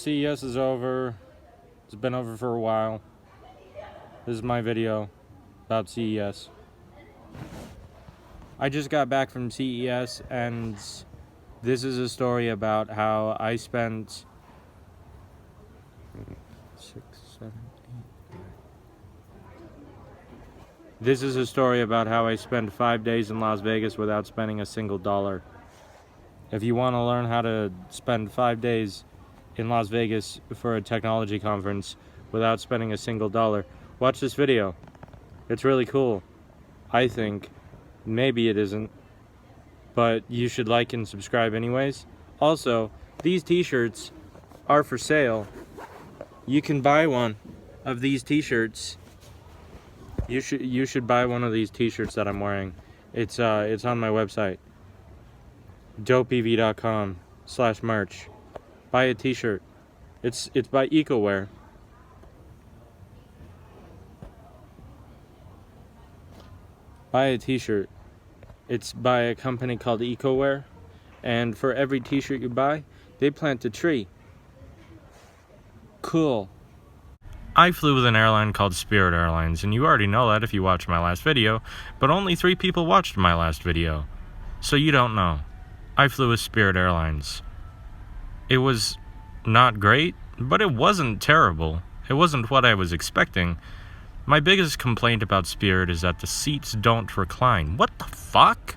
CES is over. It's been over for a while. This is my video about CES. I just got back from CES, and this is a story about how I spent 6, 7, 8. This is a story about how I spent 5 days in Las Vegas without spending a single dollar. If you want to learn how to spend 5 days in Las Vegas for a technology conference without spending a single dollar, watch this video. It's really cool, I think. Maybe it isn't, but you should like and subscribe anyways. Also, these t-shirts are for sale. You can buy one of these t-shirts. You should buy one of these t-shirts that I'm wearing. It's on my website, dopev.com/merch. Buy a t-shirt. It's by EcoWear. Buy a t-shirt. It's by a company called EcoWear, and for every t-shirt you buy, they plant a tree. Cool. I flew with an airline called Spirit Airlines, and you already know that if you watched my last video, but only 3 people watched my last video, so you don't know. I flew with Spirit Airlines. It was not great, but it wasn't terrible. It wasn't what I was expecting. My biggest complaint about Spirit is that the seats don't recline. What the fuck?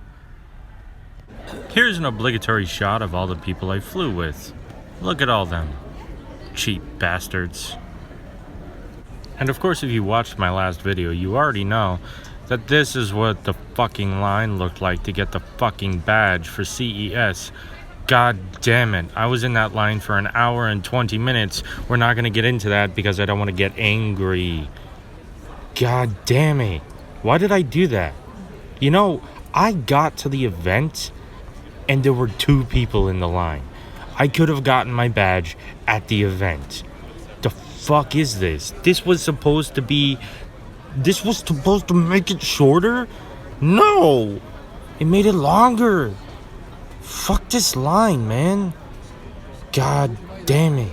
Here's an obligatory shot of all the people I flew with. Look at all them. Cheap bastards. And of course, if you watched my last video, you already know that this is what the fucking line looked like to get the fucking badge for CES. God damn it. I was in that line for an hour and 20 minutes. We're not going to get into that because I don't want to get angry. God damn it. Why did I do that? You know, I got to the event and there were 2 people in the line. I could have gotten my badge at the event. The fuck is this? This was supposed to make it shorter? No! It made it longer. Fuck this line, man. God damn it.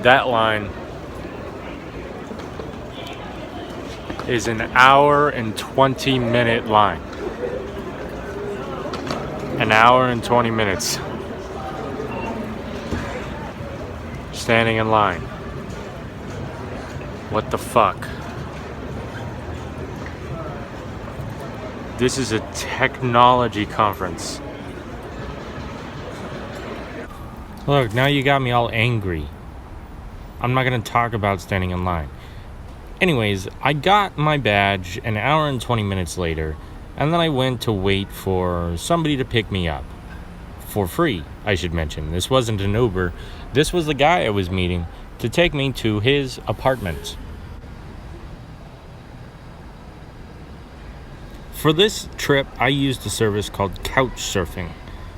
That line is an hour and 20 minute line. An hour and 20 minutes. Standing in line. What the fuck? This is a technology conference. Look, now you got me all angry. I'm not gonna talk about standing in line. Anyways, I got my badge an hour and 20 minutes later, and then I went to wait for somebody to pick me up. For free, I should mention. This wasn't an Uber. This was the guy I was meeting to take me to his apartment. For this trip, I used a service called Couchsurfing.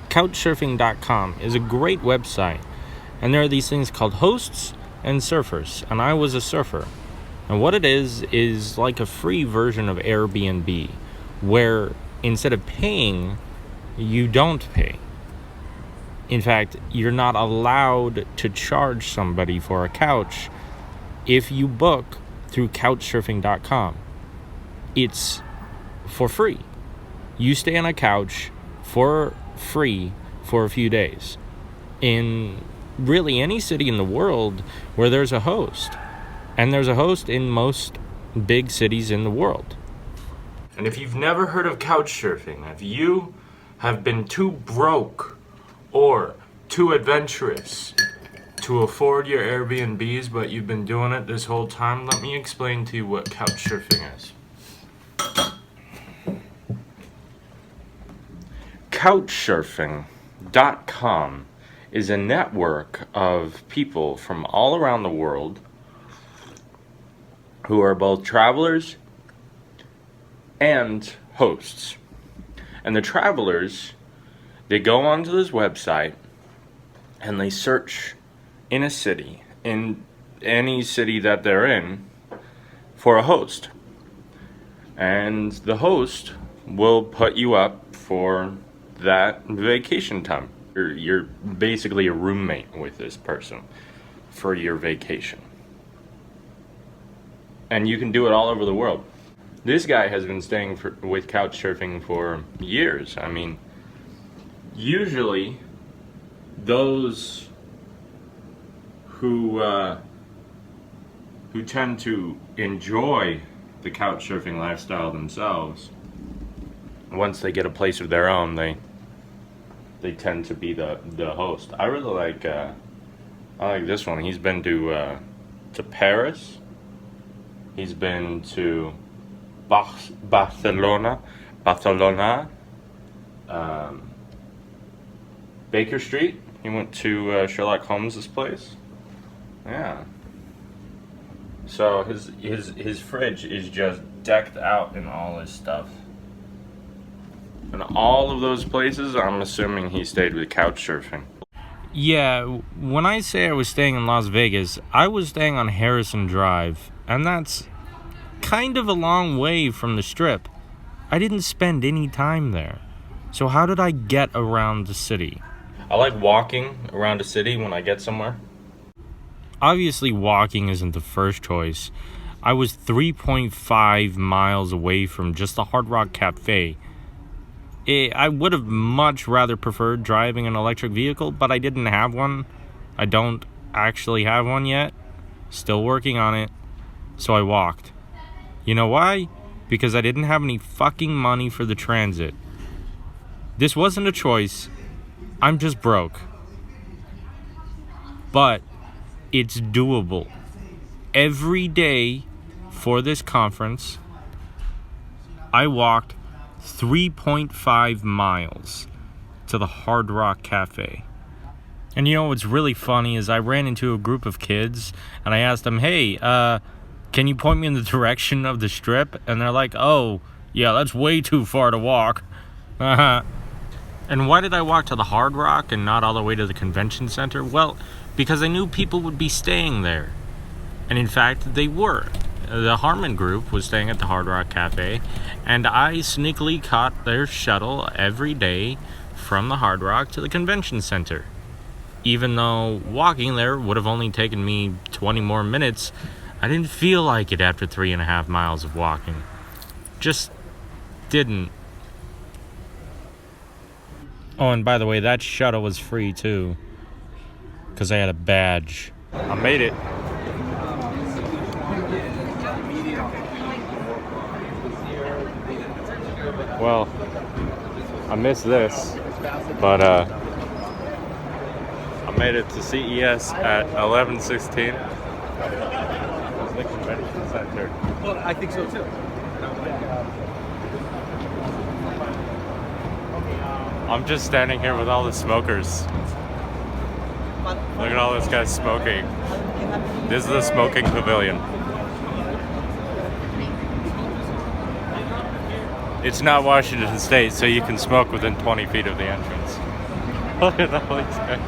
Couchsurfing.com is a great website, and there are these things called hosts and surfers, and I was a surfer. And what it is like a free version of Airbnb, where instead of paying, you don't pay. In fact, you're not allowed to charge somebody for a couch if you book through Couchsurfing.com. It's for free. You stay on a couch for free for a few days in really any city in the world where there's a host. And there's a host in most big cities in the world. And if you've never heard of Couchsurfing, if you have been too broke or too adventurous to afford your Airbnbs, but you've been doing it this whole time, let me explain to you what Couchsurfing is. Couchsurfing.com is a network of people from all around the world who are both travelers and hosts. And the travelers, they go onto this website and they search in a city, in any city that they're in, for a host. And the host will put you up for that vacation time. You're basically a roommate with this person for your vacation. And you can do it all over the world. This guy has been staying with couch surfing for years. I mean, usually those who tend to enjoy the couch surfing lifestyle themselves, once they get a place of their own, they tend to be the host. I really like I like this one. He's been to Paris. He's been to Barcelona, Baker Street. He went to Sherlock Holmes's place. Yeah. So his fridge is just decked out in all his stuff. And all of those places, I'm assuming he stayed with couch surfing. Yeah, when I say I was staying in Las Vegas, I was staying on Harrison Drive, and that's kind of a long way from the Strip. I didn't spend any time there. So how did I get around the city? I like walking around a city when I get somewhere. Obviously, walking isn't the first choice. I was 3.5 miles away from just the Hard Rock Cafe. I would have much rather preferred driving an electric vehicle, but I didn't have one. I don't actually have one yet. Still working on it. So I walked. You know why? Because I didn't have any fucking money for the transit. This wasn't a choice. I'm just broke. But it's doable. Every day for this conference, I walked 3.5 miles to the Hard Rock Cafe. And you know what's really funny is I ran into a group of kids and I asked them, hey, can you point me in the direction of the Strip? And they're like, oh, yeah, that's way too far to walk. And why did I walk to the Hard Rock and not all the way to the convention center? Well, because I knew people would be staying there. And in fact, they were. The Harmon group was staying at the Hard Rock Cafe, and I sneakily caught their shuttle every day from the Hard Rock to the convention center. Even though walking there would have only taken me 20 more minutes, I didn't feel like it after 3.5 miles of walking. Just didn't. Oh, and by the way, that shuttle was free too, because I had a badge. I made it. Well, I missed this, but I made it to CES at 11:16. The convention center. Well, I think so too. I'm just standing here with all the smokers. Look at all this guy smoking. This is the smoking pavilion. It's not Washington State, so you can smoke within 20 feet of the entrance. Look at all these guys.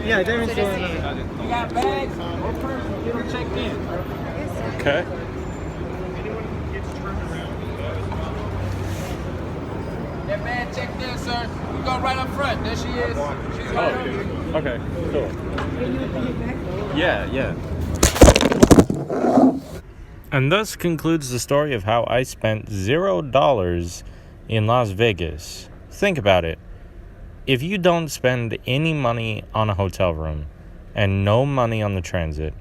Yeah, they're enjoying it. You got bags? Get them checked in. Okay. That bag checked in, sir. You go right up front. There she is. She's right over here. Okay, cool. Yeah. And thus concludes the story of how I spent $0 in Las Vegas. Think about it. If you don't spend any money on a hotel room and no money on the transit,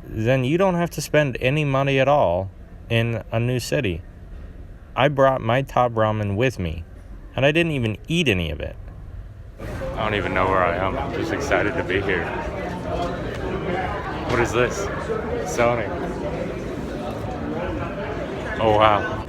then you don't have to spend any money at all in a new city. I brought my top ramen with me, and I didn't even eat any of it. I don't even know where I am. I'm just excited to be here. What is this? Sony. Oh, wow.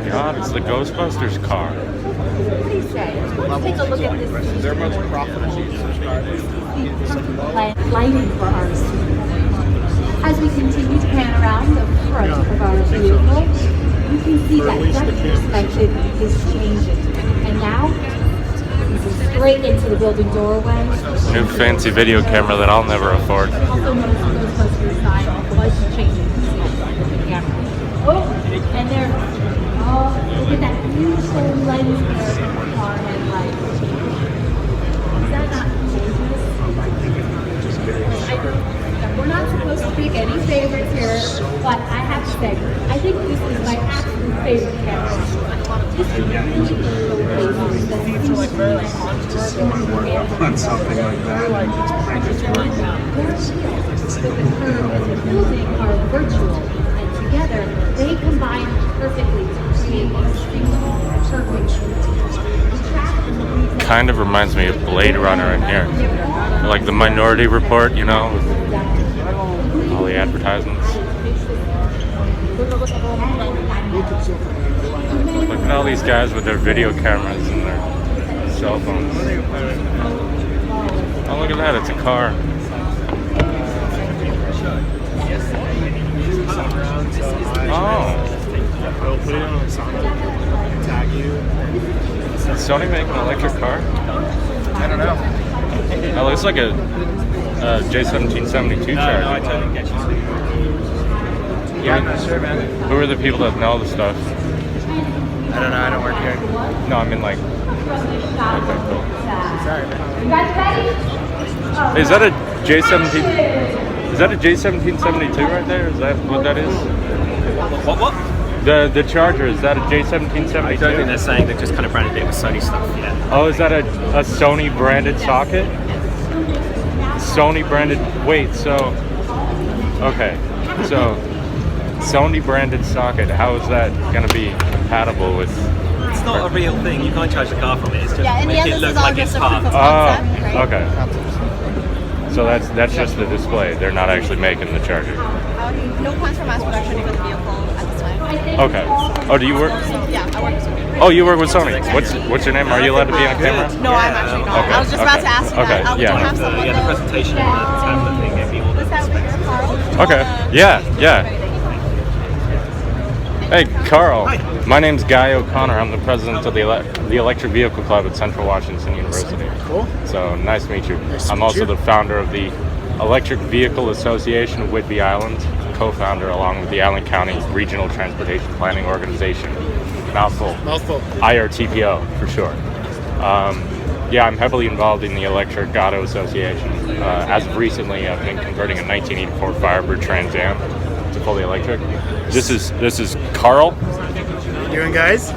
god, it's the Ghostbusters car. What do you say? Take a look at this. They're much profitable subscribers. Lighting for our students. As we continue to pan around the front of our vehicle, you can see that depth perspective is changing. And now, this is straight into the building doorway. New fancy video camera that I'll never afford. Also notice the Ghostbusters sign, the lights are changing. The camera. Oh, and there, oh, look at that beautiful lens there from the car headlights. Is that not gorgeous? We're not supposed to pick any favorites here, but I have to say, I think this is my absolute favorite camera. This is really showcases the On something like that, it's pretty the curve and the building are virtual, and together they combine perfectly to create a single perfect. Kind of reminds me of Blade Runner in here. Like the Minority Report, you know, with all the advertisements. Look at all these guys with their video cameras and their cell phones. Oh, look at that, it's a car. I'll put it on the song, tag you. Is Sony making an electric car? I don't know. It looks like a J1772 charger. No, I totally get you. Yeah, I'm not sure, man. Who are the people that know the stuff? I don't know, I don't work here. No, I mean like... Okay, cool. Sorry, man. You guys ready? Hey, is that a J17? Is that a J1772 right there? Is that what that is? What? The charger, is that a J1772? I don't think they're saying, they've just kind of branded it with Sony stuff, yeah. Oh, is that a Sony branded socket? Sony branded, wait, so, okay, so Sony branded socket, how is that going to be compatible with? It's not a real thing, you can't charge the car from it, it's just in the make end, it this look is all like just it's a proof part. of concept, right? Okay. So that's just the display, they're not actually making the charger. No plans for mass production for the vehicle at this time. Okay. Oh, do you work? Yeah, I work with Sony. Oh, you work with Sony. What's your name? Are you allowed to be on camera? No, I'm actually not. Okay, I was just about okay, to ask you okay, that. We yeah. don't have someone The presentation and the tablet thing, maybe all Was that over here, Carl? Okay. Yeah. Hey, Carl. Hi. My name's Guy O'Connor. I'm the president of the Electric Vehicle Club at Central Washington University. Cool. So nice to meet you. Nice to I'm meet also you. the founder of the Electric Vehicle Association of Whidbey Island, co-founder along with the Allen County Regional Transportation Planning Organization. Mouthful. IRTPO for short. Yeah, I'm heavily involved in the Electric Auto Association. As of recently, I've been converting a 1984 Firebird Trans Am to fully electric. This is Carl. How you doing, guys?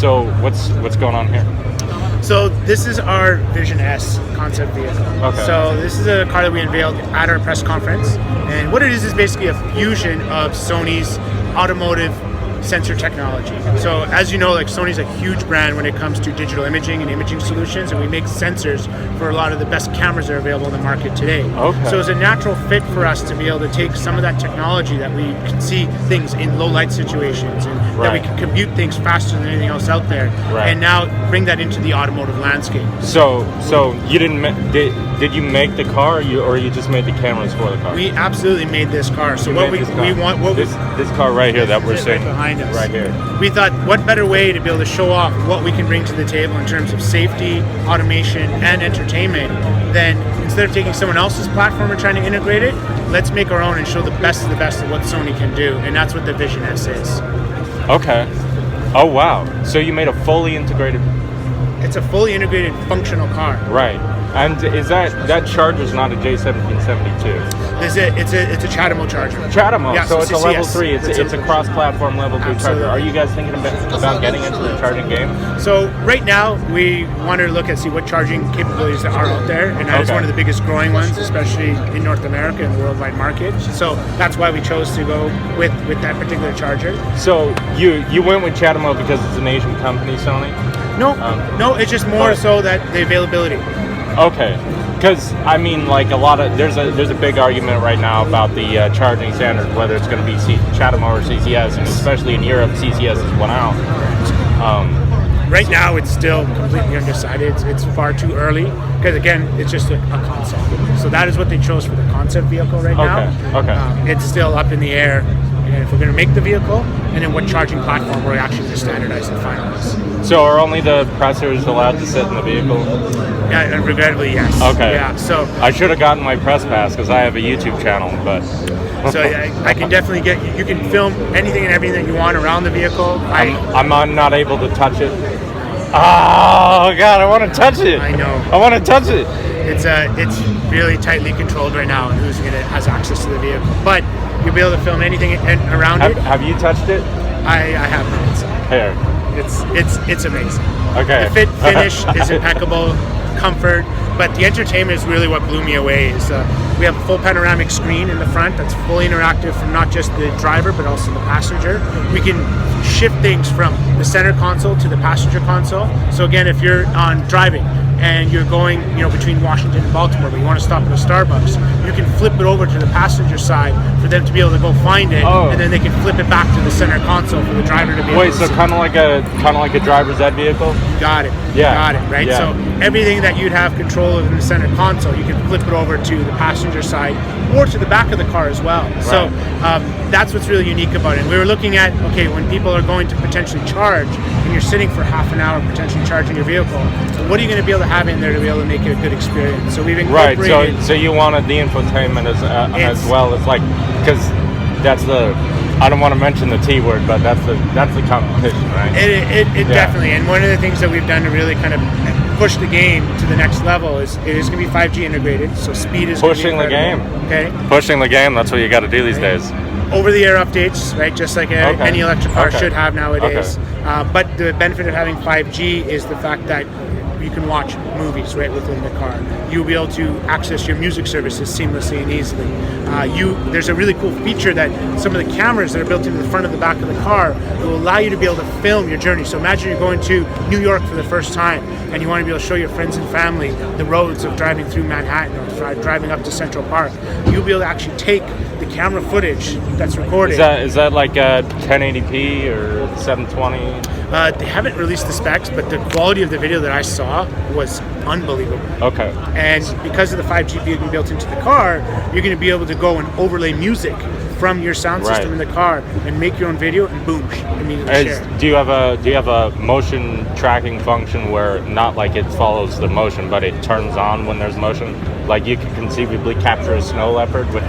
So what's going on here? So this is our Vision S concept vehicle. Okay. So this is a car that we unveiled at our press conference, and what it is basically a fusion of Sony's automotive sensor technology. So as you know, like Sony's a huge brand when it comes to digital imaging and imaging solutions, and we make sensors for a lot of the best cameras that are available in the market today. Okay. So it's a natural fit for us to be able to take some of that technology that we can see things in low light situations and that we Right. can compute things faster than anything else out there, Right. and now bring that into the automotive landscape. So you didn't did you make the car, or you just made the cameras for the car? We absolutely made this car. So You what made we this car. want, what this car right here that we're This is right seeing behind us. right here. we thought, what better way to be able to show off what we can bring to the table in terms of safety, automation, and entertainment than instead of taking someone else's platform and trying to integrate it, let's make our own and show the best of what Sony can do, and that's what the Vision S is. Okay. Oh wow. So you made a fully integrated. It's a fully integrated functional car. Right. And is that charger's not a J1772? It's a CHAdeMO charger. CHAdeMO, Yeah, so it's a level yes. 3. It's a cross-platform level 2 charger. Absolutely. Are you guys thinking about getting into the charging game? So right now we want to look at see what charging capabilities there are out there, and that is Okay. one of the biggest growing ones, especially in North America and the worldwide market. So that's why we chose to go with that particular charger. So you went with CHAdeMO because it's an Asian company, Sony? No, it's just more but- so that the availability. Okay. Because I mean, like there's a big argument right now about the charging standards, whether it's going to be CHAdeMO or CCS, and especially in Europe, CCS has went out. Right now, it's still completely undecided. It's far too early because, again, it's just a concept. So that is what they chose for the concept vehicle right now. Okay. It's still up in the air. And if we're going to make the vehicle, and then what charging platform we're actually going to standardize and finalize. So are only the pressers allowed to sit in the vehicle? Yeah, and regrettably, yes. Okay. Yeah. So I should have gotten my press pass because I have a YouTube channel, but. So I can definitely you can film anything and everything that you want around the vehicle. I'm not able to touch it. Oh God, I want to touch it. I know. I want to touch it. It's really tightly controlled right now, and has access to the vehicle. But you'll be able to film anything around it. Have you touched it? I have not. Here. It's amazing. Okay. The fit finish is impeccable, comfort, but the entertainment is really what blew me away. We have a full panoramic screen in the front that's fully interactive from not just the driver but also the passenger. We can shift things from the center console to the passenger console. So again, if you're on driving and you're going, between Washington and Baltimore, but you want to stop at a Starbucks, you can flip it over to the passenger side for them to be able to go find it, and then they can flip it back to the center console for the driver to be able to see. kind of like a driver's ed vehicle? Got it. Yeah. Got it, right? Yeah. So everything that you'd have control of in the center console, you can flip it over to the passenger side or to the back of the car as well. Right. So that's what's really unique about it. We were looking at, when people are going to potentially charge, and you're sitting for half an hour potentially charging your vehicle, so what are you going to be able to have in there to be able to make it a good experience? So we've incorporated... Right, so you wanted the infotainment as well. It's like, because that's I don't want to mention the T word, but that's the competition, right? It definitely, and one of the things that we've done to really kind of push the game to the next level is it is going to be 5G integrated, so speed is pushing the game. Okay, pushing the game. That's what you got to do these days. Over-the-air updates, right? Just like any electric car should have nowadays. Okay. But the benefit of having 5G is the fact that you can watch movies right within the car. You'll be able to access your music services seamlessly and easily. There's a really cool feature that some of the cameras that are built into the front of the back of the car will allow you to be able to film your journey. So imagine you're going to New York for the first time and you want to be able to show your friends and family the roads of driving through Manhattan or driving up to Central Park. You'll be able to actually take the camera footage that's recorded. Is that like a 1080p or 720? They haven't released the specs, but the quality of the video that I saw was unbelievable. Okay. And because of the 5G being built into the car, you're going to be able to go and overlay music from your sound system in the car and make your own video, and boom, immediately share. Do you have a motion tracking function where not like it follows the motion, but it turns on when there's motion? Like you could conceivably capture a snow leopard with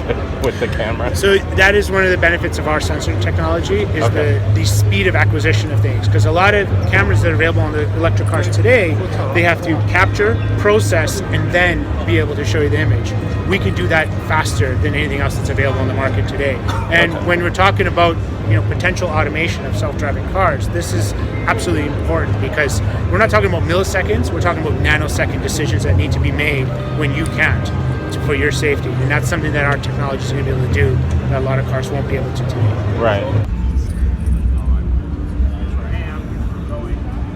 the camera. So that is one of the benefits of our sensor technology is the speed of acquisition of things. Because a lot of cameras that are available on the electric cars today, they have to capture, process, and then be able to show you the image. We can do that faster than anything else that's available on the market today. And when we're talking about potential automation of self-driving cars, this is absolutely important because we're not talking about milliseconds, we're talking about nanosecond decisions that need to be made when you can't for your safety. And that's something that our technology is going to be able to do that a lot of cars won't be able to today. Right.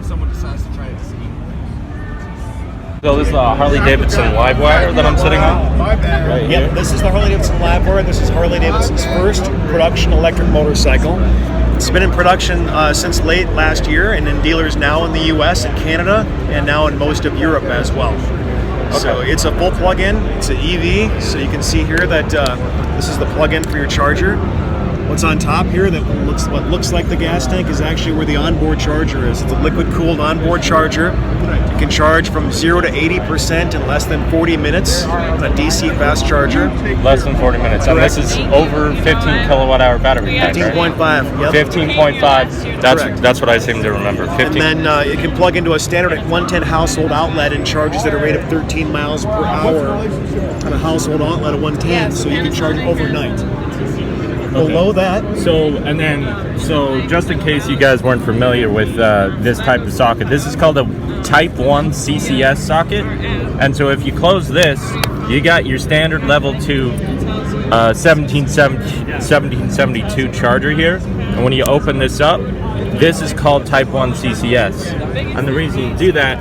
Someone decides to try to see. So this is a Harley-Davidson Livewire that I'm sitting on? Right here. Yep, this is the Harley-Davidson Livewire. This is Harley-Davidson's first production electric motorcycle. It's been in production since late last year and in dealers now in the US and Canada and now in most of Europe as well. So it's a full plug-in, it's an EV, so you can see here that this is the plug-in for your charger. What's on top here that what looks like the gas tank is actually where the onboard charger is. It's a liquid-cooled onboard charger. You can charge from 0 to 80% in less than 40 minutes on a DC fast charger. Less than 40 minutes. And this is over 15 kilowatt hour battery pack, 15.5. Yep. 15.5. That's what I seem to remember. 15. And then it can plug into a standard 110 household outlet and charges at a rate of 13 miles per hour on a household outlet of 110, so you can charge overnight. Below that. So just in case you guys weren't familiar with this type of socket, this is called a Type 1 CCS socket. And so if you close this, you got your standard level 2 1772 charger here. And when you open this up, this is called Type 1 CCS. And the reason you do that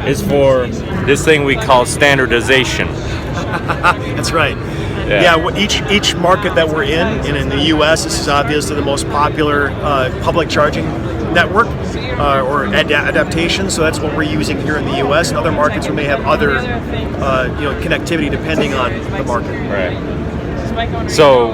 is for this thing we call standardization. That's right. Yeah. Each market that we're in, and in the U.S., this is obviously the most popular public charging network or adaptation. So that's what we're using here in the U.S. In other markets, we may have other connectivity depending on the market. Right. So,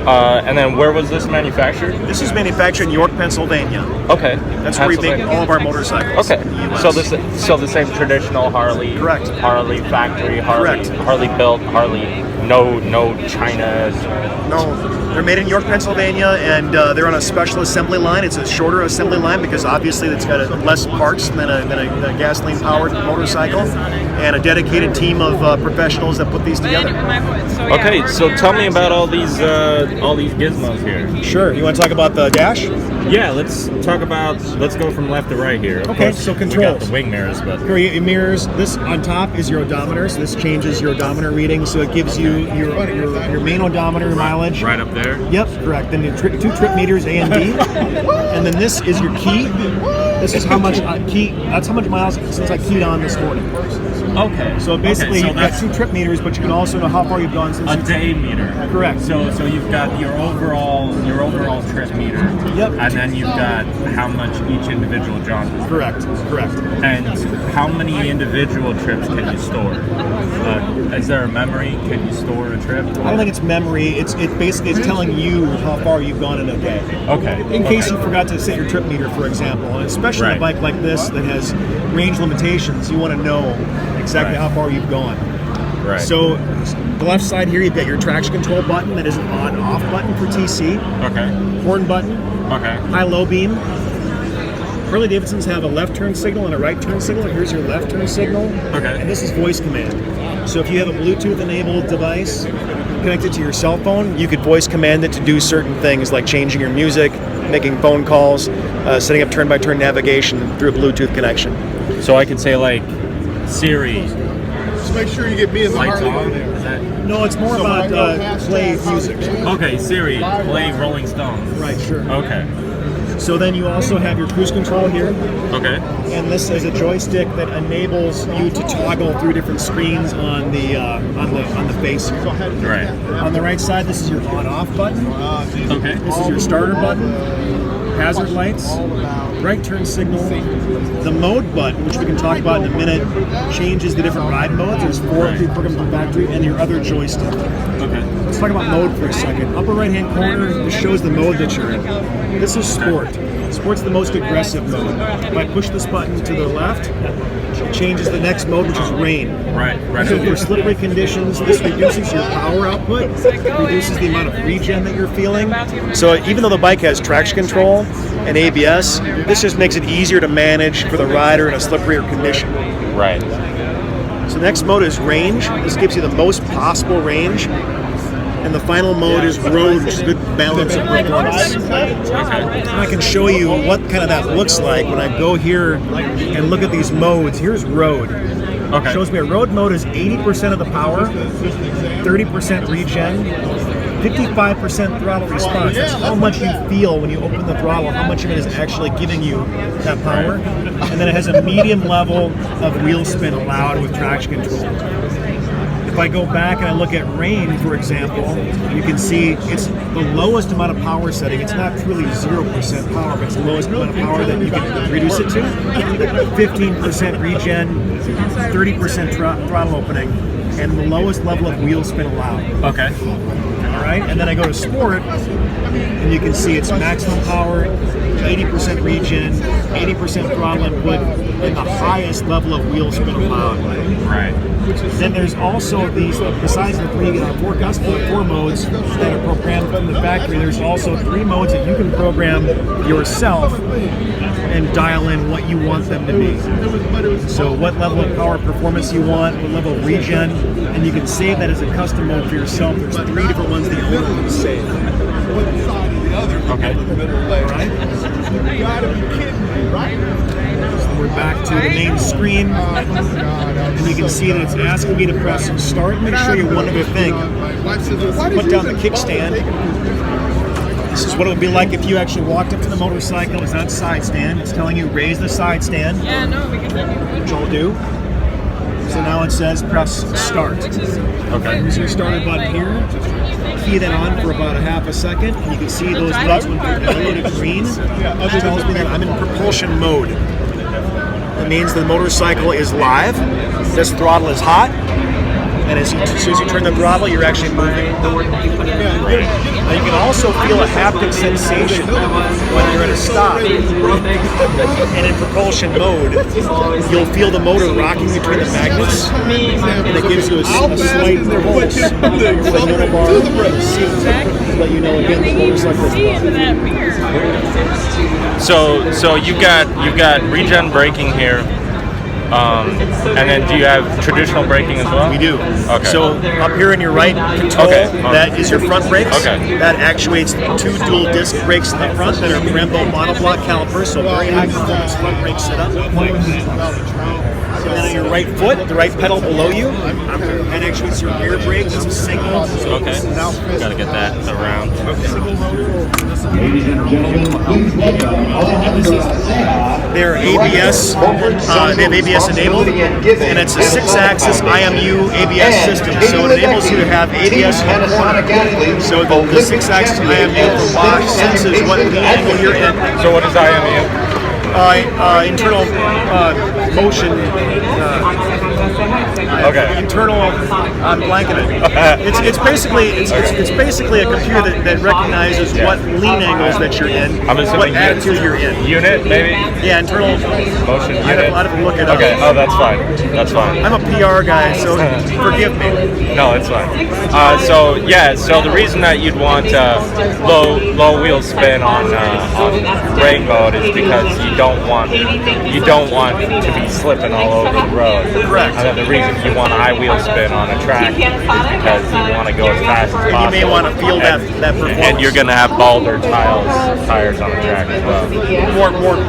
and then where was this manufactured? This is manufactured in York, Pennsylvania. Okay. That's where we make all of our motorcycles. Okay. In the US. So the same traditional Harley. Correct. Harley factory. Harley. Correct. Harley built. Harley. No China. No, they're made in York, Pennsylvania, and they're on a special assembly line. It's a shorter assembly line because obviously it's got less parts than a gasoline-powered motorcycle, and a dedicated team of professionals that put these together. Okay, so tell me about all these gizmos here. Sure. You want to talk about the dash? Yeah, let's go from left to right here. Of Okay, course, so we controls. got the wing mirrors, but Here are your mirrors. This on top is your odometer, so this changes your odometer reading, so it gives you your main odometer mileage. right up there. Yep, correct. Then your two trip meters, A and B, and then this is your key. This is how much key. That's how much miles since I keyed on this morning. Okay. So basically, so you've got that's 2 trip meters, but you can also know how far you've gone since. a day meter. Correct. So you've got your overall trip meter. Yep. And then you've got how much each individual jaunt is. Correct. And how many individual trips can you store? Is there a memory? Can you store a trip? I don't think it's memory. It's basically telling you how far you've gone in a day. Okay. In case you forgot to set your trip meter, for example, and especially Right. a bike like this that has range limitations, you want to know exactly Right. how far you've gone. Right. So the left side here, you've got your traction control button that is an on-off button for TC, Okay. horn button, Okay. high-low beam. Harley Davidsons have a left turn signal and a right turn signal. Here's your left turn signal. Okay. And this is voice command. So if you have a Bluetooth enabled device connected to your cell phone, you could voice command it to do certain things like changing your music, making phone calls, setting up turn-by-turn navigation through a Bluetooth connection. So I could say like Siri, Just make sure you get me in the lights Harley on. on there. Is that No, it's more about play music. okay? Siri, play Rolling Stones. Right, sure. Okay. So then you also have your cruise control here, Okay. and this is a joystick that enables you to toggle through different screens on the face here. Right. On the right side, this is your on-off button. Okay. This is your starter button, hazard lights, right turn signal. The mode button, which we can talk about in a minute, changes the different ride modes. There's 4 pre-programmed from the factory, and your other joystick. Okay. Let's talk about mode for a second. Upper right-hand corner, this shows the mode that you're in. This is sport. Sport's the most aggressive mode. If I push this button to the left, it changes the next mode, which is rain. Right. So for slippery conditions, this reduces your power output, reduces the amount of regen that you're feeling. So even though the bike has traction control and ABS, this just makes it easier to manage for the rider in a slipperier condition. Right. So the next mode is range. This gives you the most possible range. And the final mode is road, which is a good balance of performance. And I can show you what kind of that looks like when I go here and look at these modes. Here's road. Okay. Shows me a road mode is 80% of the power, 30% regen, 55% throttle response. That's how much you feel when you open the throttle, how much of it is actually giving you that power. And then it has a medium level of wheel spin allowed with traction control. If I go back and I look at rain, for example, you can see it's the lowest amount of power setting. It's not truly 0% power, but it's the lowest amount of power that you can reduce it to. 15% regen, 30% throttle opening, and the lowest level of wheel spin allowed. Okay. All right, and then I go to sport, and you can see it's maximum power, 80% regen, 80% throttle input, and the highest level of wheel spin allowed. Right. Then there's also these, besides the 4 modes that are programmed from the factory, there's also 3 modes that you can program yourself and dial in what you want them to be. So what level of power performance you want, what level of regen, and you can save that as a custom mode for yourself. There's 3 different ones that you can save. Okay. All right? You gotta be kidding me, right? So we're back to the main screen, and you can see that it's asking me to press start. Let me show you one other thing. Put down the kickstand. This is what it would be like if you actually walked up to the motorcycle. It's on side stand. It's telling you raise the side stand. Yeah, no, because Which I'll do. So now it says press start. Okay. Use your starter button here. Key that on for about a half a second. And you can see those lights when they're yellow to green. It tells me that I'm in propulsion mode. It means the motorcycle is live. This throttle is hot. And as soon as you turn the throttle, you're actually moving. Now you can also feel a haptic sensation when you're at a stop. And in propulsion mode, you'll feel the motor rocking between the magnets, and it gives you a slight pulse. The middle bar to let you know again the motorcycle is So you've got regen braking here. And then do you have traditional braking as well? We do. Okay. So up here in your right control, that is your front brakes. Okay. That actuates 2 dual disc brakes in the front that are Brembo monoblock calipers, so very high performance front brake setup. And then on your right foot, the right pedal below you, that actuates your rear brakes. It's a single. Okay. Got to get that around. They're ABS. They have ABS enabled, and it's a 6-axis IMU ABS system. So it enables you to have ABS in the corner. So the 6-axis IMU for Bosch senses what lean angle you're in. So what is IMU? Internal motion. Internal. I'm blanking it. It's basically a computer that recognizes what lean angles that you're in, what attitude you're in. Unit, maybe? Yeah, internal motion unit. I'd have to look it up. Okay. Oh, that's fine. That's fine. I'm a PR guy, so forgive me. No, it's fine. So the reason that you'd want low wheel spin on brake mode is because you don't want to be slipping all over the road. Correct. And then the reason you want high wheel spin on a track is because you want to go as fast as possible. You may want to feel that performance. And you're going to have balder tires on the track as well.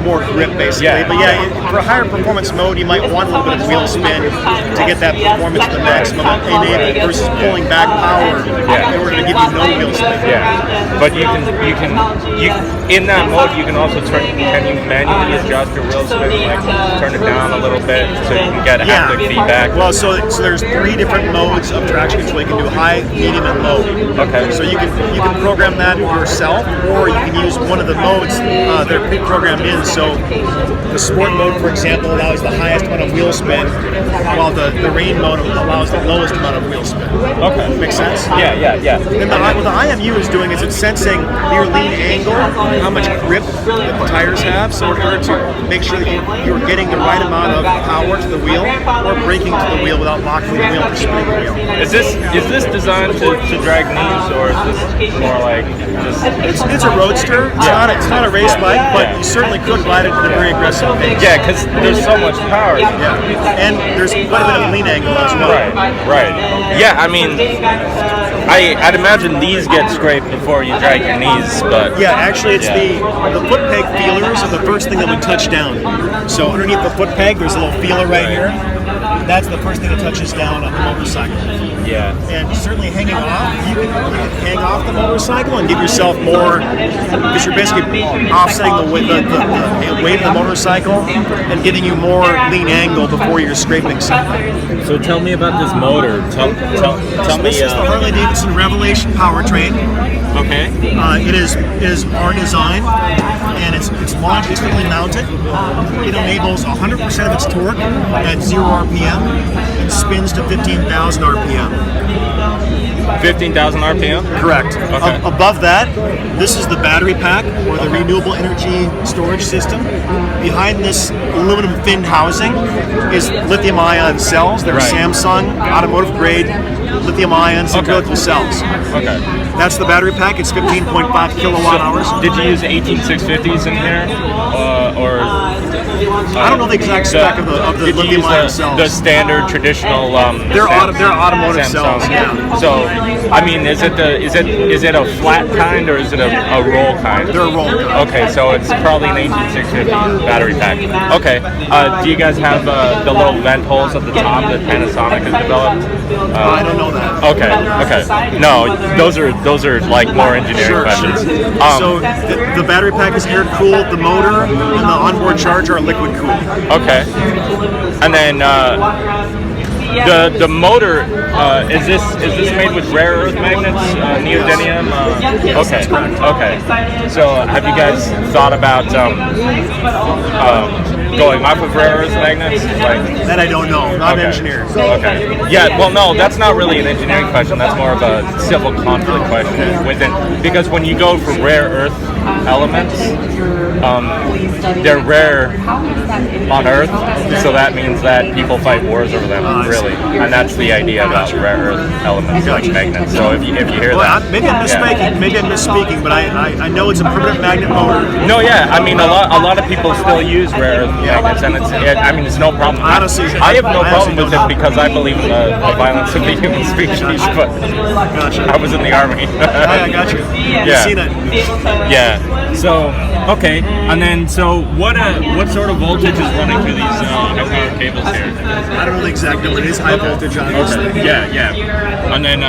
More grip, basically. Yeah. But yeah, for higher performance mode, you might want a little bit of wheel spin to get that performance to the maximum enabled versus pulling back power in order to give you no wheel spin. Yeah. But you can in that mode you can also can you manually adjust your wheel spin, like turn it down a little bit so you can get haptic feedback? Well, so there's 3 different modes of traction control. You can do high, medium, and low. Okay. So you can program that yourself, or you can use one of the modes that are pre-programmed in. So the sport mode, for example, allows the highest amount of wheel spin, while the rain mode allows the lowest amount of wheel spin. Okay. Makes sense? Yeah. And what the IMU is doing is it's sensing your lean angle, how much grip the tires have, so in order to make sure that you're getting the right amount of power to the wheel or braking to the wheel without locking the wheel or spinning the wheel. Is this designed to drag knees, or is this more like just? It's a roadster. It's not a race bike, but you certainly could ride it at a very aggressive pace. Yeah, because there's so much power. Yeah, and there's quite a bit of lean angle as well. Right. Yeah, I mean, I'd imagine these get scraped before you drag your knees, but yeah, actually, it's the foot peg feelers are the first thing that would touch down. So underneath the foot peg, there's a little feeler right here. That's the first thing that touches down on the motorcycle. Yeah. And certainly hanging off, you can hang off the motorcycle and give yourself more, because you're basically offsetting the weight of the motorcycle and giving you more lean angle before you're scraping something. So tell me about this motor. Tell me. This is the Harley-Davidson Revelation powertrain. Okay. It is our design, and it's logistically mounted. It enables 100% of its torque at 0 RPM and spins to 15,000 RPM. 15,000 RPM? Correct. Okay. Above that, this is the battery pack, or the renewable energy storage system. Behind this aluminum fin housing is lithium-ion cells. They're Samsung automotive-grade lithium-ion cylindrical cells. Okay. That's the battery pack. It's 15.5 kilowatt hours. Did you use 18650s in here, or? I don't know the exact spec of the lithium-ion cells. The standard traditional. They're automotive Samsung. cells. Yeah. So, I mean, is it a flat kind, or is it a roll kind? They're a roll kind. Okay, so it's probably an 18650 battery pack. Okay. Do you guys have the little vent holes at the top that Panasonic has developed? I don't know that. Okay. No, those are those are like more engineering questions. So the battery pack is air cooled, the motor and the onboard charger are liquid cooled. Okay. And then the motor is this made with rare earth magnets, neodymium? Okay. So have you guys thought about going off of rare earth magnets? That I don't know. I'm an engineer. Okay. Yeah. Well, no, that's not really an engineering question. That's more of a civil conflict question because when you go for rare earth elements, they're rare on Earth, so that means that people fight wars over them, really, and that's the idea about rare earth elements like magnets. So if you hear that, maybe I'm misspeaking, but I know it's a permanent magnet motor. No, yeah, I mean a lot of people still use rare earth magnets, and it's no problem. Honestly, I have no problem with it because I believe in the violence of the human species. But I was in the army. I got you. Yeah. Seen it. Yeah. So okay, and then so what sort of voltage is running through these high power cables here? I don't know the exact number. It is high voltage, obviously. Okay. Yeah. And then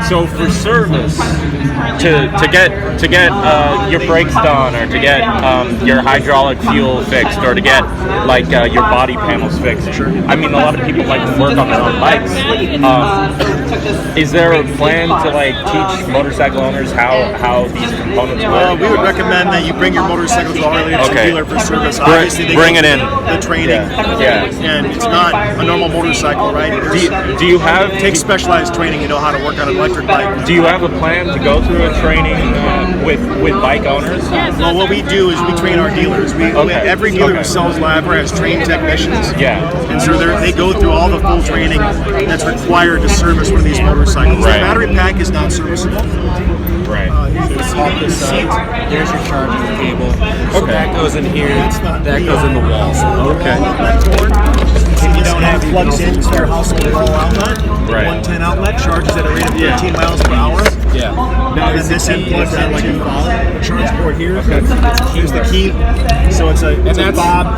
so for service to get your brakes done, or to get your hydraulic fuel fixed, or to get like your body panels fixed. Sure. I mean, a lot of people like to work on their own bikes. Is there a plan to like teach motorcycle owners how these components work? We would recommend that you bring your motorcycle to our dealer for service. Obviously, they bring it in. The training. Yeah. And it's not a normal motorcycle, right? Do you have takes specialized training to know how to work on an electric bike? Do you have a plan to go through a training with bike owners? Well, what we do is we train our dealers. Every dealer who sells Labra has trained technicians. Yeah. And so they go through all the full training that's required to service one of these motorcycles. Right. The battery pack is not serviceable. Right. Pop this up. Here's your charging cable. So that goes in here. That goes in the wall. Okay. If you don't have plugs into your household wall outlet, Right. 110 outlet charges at a rate of 15 miles per hour. Yeah. Now this end plugs into the charge port here. Here's the key. So it's a fob,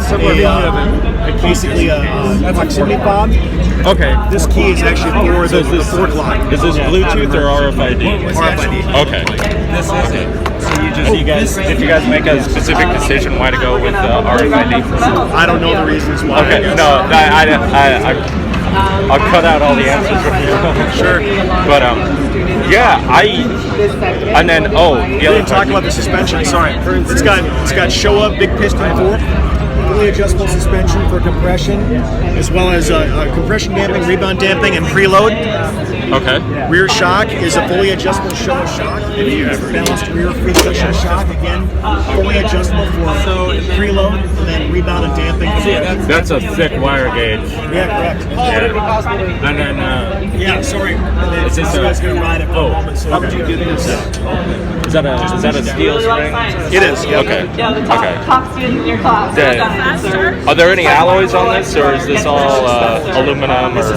basically a proximity fob. Okay. This key is actually for the fork lock. Is this Bluetooth or RFID? RFID. Okay. This is it. So Did you guys make a specific decision why to go with RFID? I don't know the reasons why. Okay. No, I'll cut out all the answers from you. Sure. But and then the other didn't talk about the suspension. Sorry. It's got show up big piston fork, fully adjustable suspension for compression, as well as compression damping, rebound damping, and preload. Okay. Rear shock is a fully adjustable show shock. Balanced rear free cushion shock, again, fully adjustable for preload, and then rebound and damping. That's a thick wire gauge. Yeah, correct. Yeah. And then sorry. And then Is this this guy's going to ride it for a moment. So how would you do this? Is that a steel spring? It is. Yeah. Okay. Yeah, the top student in your class. Are there any alloys on this, or is this all aluminum? Or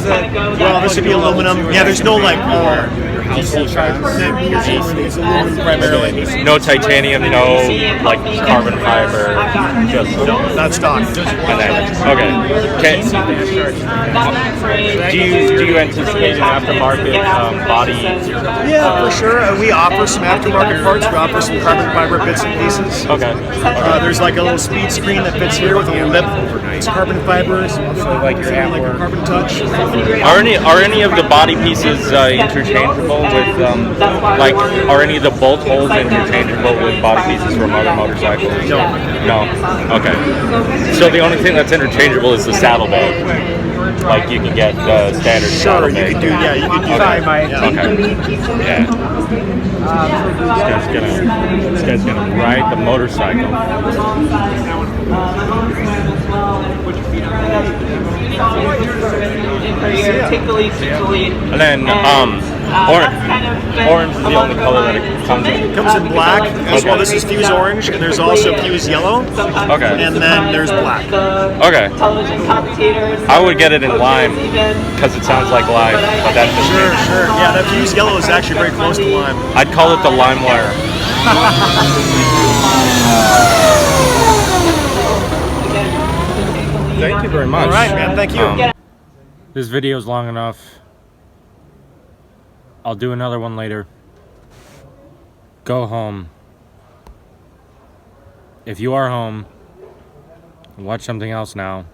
Well, this would be aluminum. Yeah, there's no like household it's aluminum primarily. no titanium, no like carbon fiber, just Not stock. and then do you anticipate an aftermarket body? Yeah, for sure. We offer some aftermarket parts. We offer some carbon fiber bits and pieces. Okay. There's like a little speed screen that fits here with a little lip. It's carbon fibers, like your like a carbon touch. Are any of the body pieces interchangeable with are any of the bolt holes interchangeable with body pieces from other motorcycles? No. Okay. So the only thing that's interchangeable is the saddlebag. Like you can get the standard saddlebag. You could do that. Okay. Yeah. This guy's gonna ride the motorcycle. And then orange is the only color that it comes in. It comes in black as well. This is fuse orange, and there's also fuse yellow. Okay. And then there's black. Okay. I would get it in lime because it sounds like lime, but that's just me. Sure. Yeah, that fuse yellow is actually very close to lime. I'd call it the lime wire. Thank you very much. All right, man. Thank you. This video is long enough. I'll do another one later. Go home. If you are home, watch something else now.